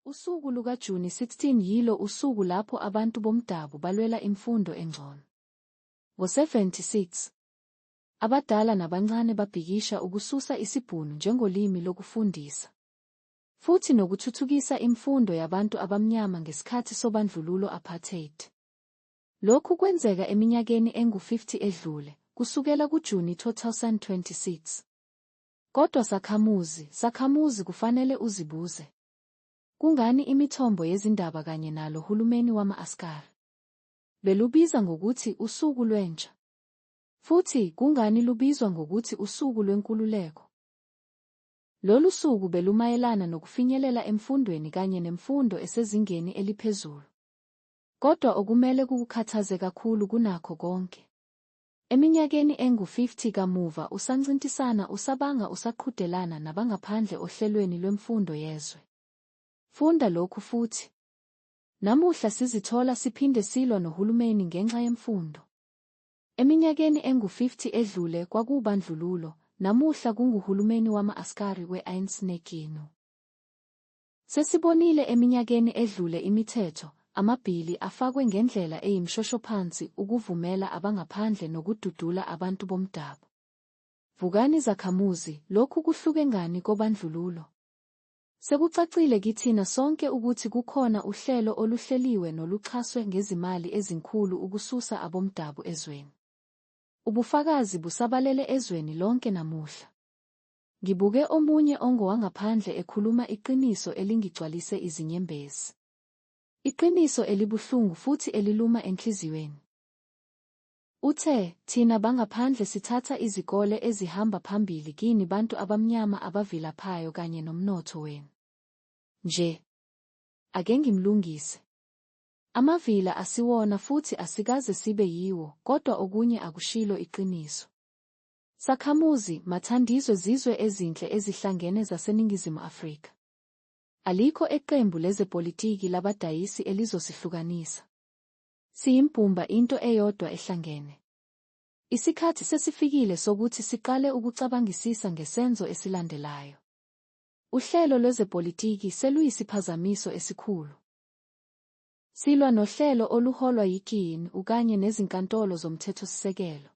Usuku lukaJuni 16 yilo usuku lapho abantu bomdabu balwela imfundo engcono. Ngo-76, abadala nabancane babhikisha ukususa isiBhunu njengolimi lokufundisa, futhi nokuthuthukisa imfundo yabantu abamnyama ngesikhathi sobandlululo apartheid. Lokhu kwenzeka eminyakeni engu-50 edlule, kusukela kuJuni 2026. Kodwa sakhamuzi kufanele uzibuze. Kungani imithombo yezindaba kanye nalo hulumeni wama-askari belubiza ngokuthi usuku lwentsha? Futhi kungani lubizwa ngokuthi usuku lwenkululeko? Lolu suku belumayelana nokufinyelela emfundweni kanye nemfundo esezingeni eliphezulu. Kodwa okumele kukukhathaze kakhulu kunakho konke, eminyakeni engu-50 kamuva usancintisana usabanga usaqhudelana nabangaphandle ohlelweni lwemfundo yezwe. Funda lokhu futhi. Namuhla sizithola siphinde silwa nohulumeni ngenxa yemfundo. Eminyakeni engu-50 edlule kwakubandlululo, namuhla kunguhulumeni wama-askari we-Einsneckinu. Sesibonile eminyakeni edlule imithetho, amabhili afakwe ngendlela eyimshoshophansi ukuvumela abangaphandle nokududula abantu bomdabu. Vukani zakhamuzi, lokhu kuhluke ngani kobandlululo? Sekucacile kithina sonke ukuthi kukhona uhlelo oluhleliwe noluxhaswe ngezimali ezinkulu ukususa abomdabu ezweni. Ubufakazi busabalele ezweni lonke namuhla. Ngibuke omunye ongowangaphandle ekhuluma iqiniso elingigcwalise izinyembezi. Iqiniso elibuhlungu futhi eliluma enhliziyweni. Uthe, thina bangaphandle sithatha izikole ezihamba phambili kini bantu abamnyama abavilaphayo kanye nomnotho wenu. Nje. Ake ngimlungise. Amavila asiwona futhi asikaze sibe yiwo, kodwa okunye akushilo iqiniso. Sakhamuzi, mathandizwe zizwe ezinhle ezihlangene zaseNingizimu Afrika. Alikho eqembu lezepolitiki labadayisi elizosihlukanisa. Siyimbumba into eyodwa ehlangene. Isikhathi sesifikile sokuthi siqale ukucabangisisa ngesenzo esilandelayo. Uhlelo lwezepolitiki seluyisiphazamiso esikhulu. Silwa nohlelo oluholwa yiGINU kanye nezinkantolo zomthethosisekelo.